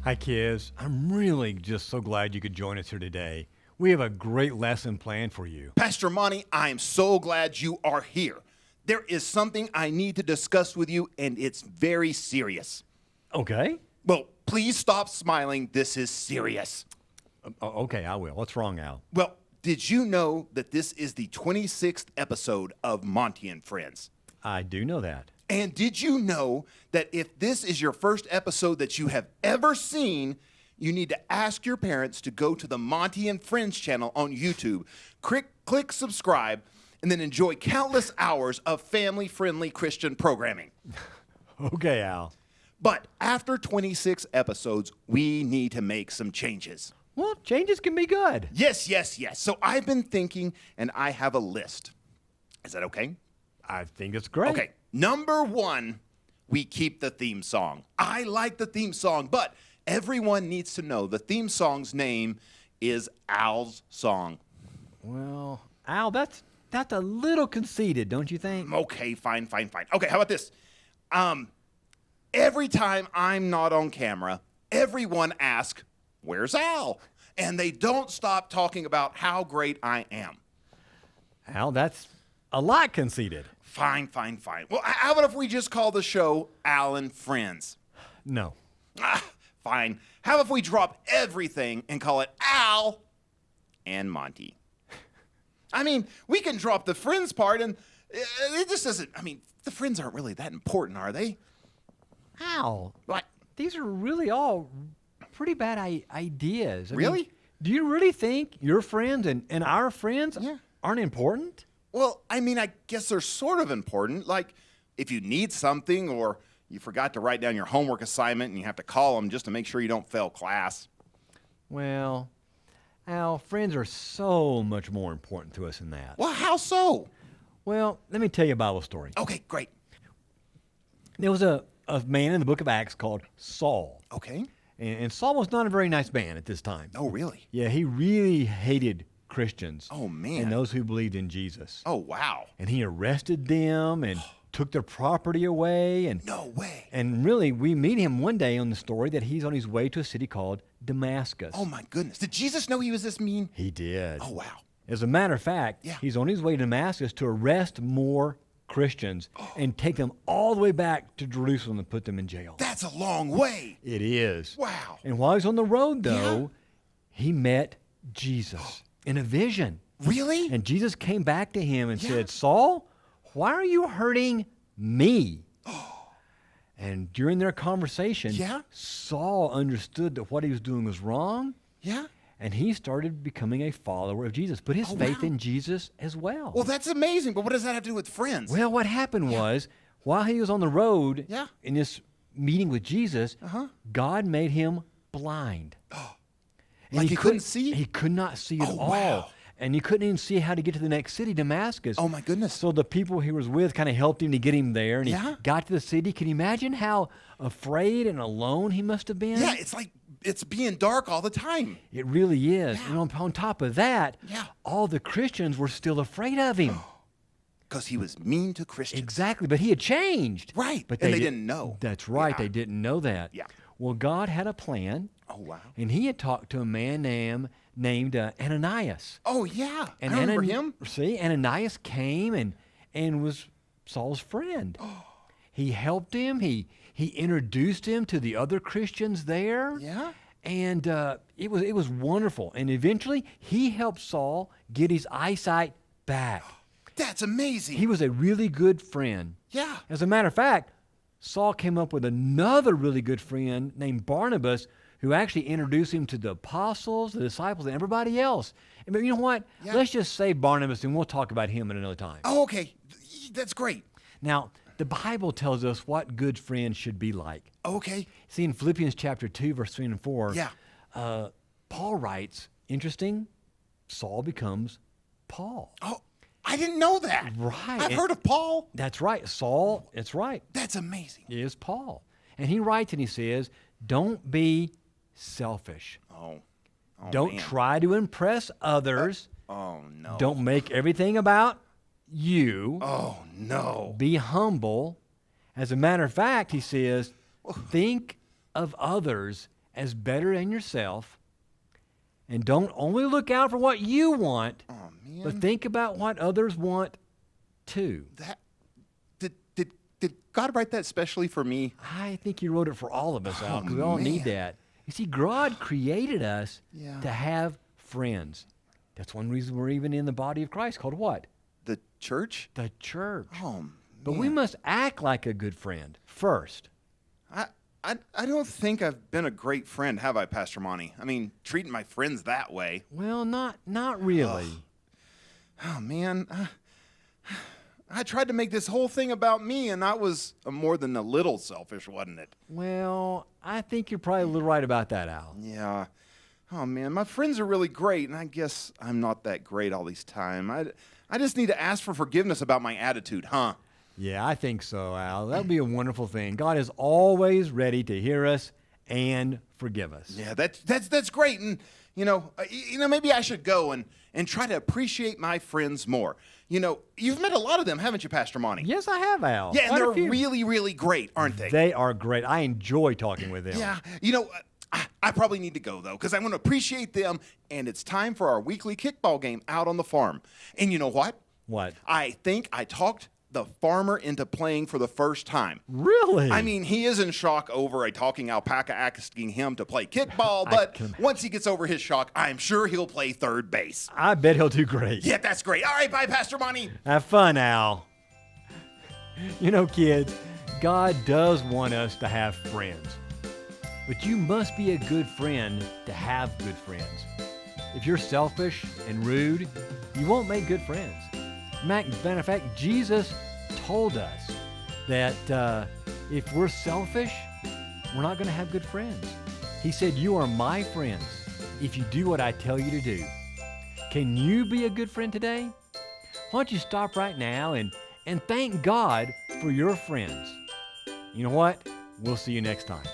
Hi, kids. I'm really just so glad you could join us here today. We have a great lesson planned for you. Pastor Monty, I am so glad you are here. There is something I need to discuss with you, and it's very serious. Okay. Well, please stop smiling. This is serious. Okay, I will. What's wrong, Al? Well, did you know that this is the 26th episode of Monty and Friends? I do know that. And did you know that if this is your first episode that you have ever seen, you need to ask your parents to go to the Monty and Friends channel on YouTube, click subscribe, and then enjoy countless hours of family-friendly Christian programming. Okay, Al. But after 26 episodes, we need to make some changes. Well, changes can be good. Yes. So I've been thinking, and I have a list. Is that okay? I think it's great. Okay. Number 1, we keep the theme song. I like the theme song, but everyone needs to know the theme song's name is Al's Song. Well, Al, that's a little conceited, don't you think? Okay, fine. Okay, how about this? Every time I'm not on camera, everyone asks, "Where's Al?" And they don't stop talking about how great I am. Al, that's a lot conceited. Fine. Well, how about if we just call the show Al and Friends? No. Fine. How if we drop everything and call it Al and Monty? I mean, we can drop the friends part, and it just doesn't. I mean, the friends aren't really that important, are they? Al, What? these are really all pretty bad ideas. I Really? mean, do you really think your friends and our friends aren't important? Well, I mean, I guess they're sort of important. Like, if you need something or you forgot to write down your homework assignment and you have to call them just to make sure you don't fail class. Well, Al, friends are so much more important to us than that. Well, how so? Well, let me tell you a Bible story. Okay, great. There was a man in the book of Acts called Saul. Okay. And Saul was not a very nice man at this time. Oh, really? Yeah, he really hated Christians. Oh, man. And those who believed in Jesus. Oh, wow. And he arrested them and took their property away. And No way. And really, we meet him one day on the story that he's on his way to a city called Damascus. Oh, my goodness. Did Jesus know he was this mean? He did. Oh, wow. As a matter of fact, Yeah. he's on his way to Damascus to arrest more Christians and take them all the way back to Jerusalem and put them in jail. That's a long way. It is. Wow. And while he's on the road, though, he met Jesus in a vision. Really? And Jesus came back to him and said, "Saul, why are you hurting me?" And during their conversation, Saul understood that what he was doing was wrong. Yeah. And he started becoming a follower of Jesus, put his faith in Jesus as well. Well, that's amazing, but what does that have to do with friends? Well, what happened was, while he was on the road Yeah. in this meeting with Jesus, God made him blind. And Like he couldn't see? He could not see at all. Wow. And he couldn't even see how to get to the next city, Damascus. Oh, my goodness. So the people he was with kind of helped him to get him there. And he got to the city. Can you imagine how afraid and alone he must have been? Yeah, it's like it's being dark all the time. It really is. And on top of that, all the Christians were still afraid of him. Because he was mean to Christians. Exactly. But he had changed. Right. But And they didn't know. That's right. Yeah. They didn't know that. Yeah. Well, God had a plan. Oh, wow. And he had talked to a man named Ananias. Oh, yeah. And I remember him. See, Ananias came and was Saul's friend. He helped him. He introduced him to the other Christians there. Yeah. And it was wonderful. And eventually, he helped Saul get his eyesight back. That's amazing. He was a really good friend. Yeah. As a matter of fact, Saul came up with another really good friend named Barnabas, who actually introduced him to the apostles, the disciples, and everybody else. But you know what? Yeah. Let's just say Barnabas, and we'll talk about him at another time. Oh, okay. That's great. Now, the Bible tells us what good friends should be like. Okay. See, in Philippians chapter 2, verse 3 and 4, Yeah. Paul writes, interesting, Saul becomes Paul. Oh, I didn't know that. Right. I've heard of Paul. That's right. Saul, that's right, That's amazing. is Paul. And he writes and he says, don't be selfish. Oh. Don't man. try to impress others. Oh, no. Don't make everything about you. Oh, no. Be humble. As a matter of fact, he says, think of others as better than yourself, and don't only look out for what you want, but think about what others want too. Did God write that especially for me? I think he wrote it for all of us, Al, because we all need that. You see, God created us to have friends. That's one reason we're even in the body of Christ, called what? The church? The church. Oh, man. But we must act like a good friend first. I don't think I've been a great friend, have I, Pastor Monty? I mean, treating my friends that way. Well, not really. Oh, man. I tried to make this whole thing about me, and I was more than a little selfish, wasn't it? Well, I think you're probably a little right about that, Al. Yeah. Oh, man, my friends are really great, and I guess I'm not that great all this time. I just need to ask for forgiveness about my attitude, huh? Yeah, I think so, Al. That would be a wonderful thing. God is always ready to hear us and forgive us. Yeah, that's great. And maybe I should go and try to appreciate my friends more. You've met a lot of them, haven't you, Pastor Monty? Yes, I have, Al. Yeah, and they're really, really great, aren't they? They are great. I enjoy talking with them. Yeah. I probably need to go, though, because I want to appreciate them, and it's time for our weekly kickball game out on the farm. And you know what? What? I think I talked the farmer into playing for the first time. Really? I mean, he is in shock over a talking alpaca asking him to play kickball, but once he gets over his shock, I'm sure he'll play third base. I bet he'll do great. Yeah, that's great. All right, bye, Pastor Monty. Have fun, Al. Kids, God does want us to have friends. But you must be a good friend to have good friends. If you're selfish and rude, you won't make good friends. Matter of fact, Jesus told us that if we're selfish, we're not going to have good friends. He said, "You are my friends if you do what I tell you to do." Can you be a good friend today? Why don't you stop right now and thank God for your friends? You know what? We'll see you next time.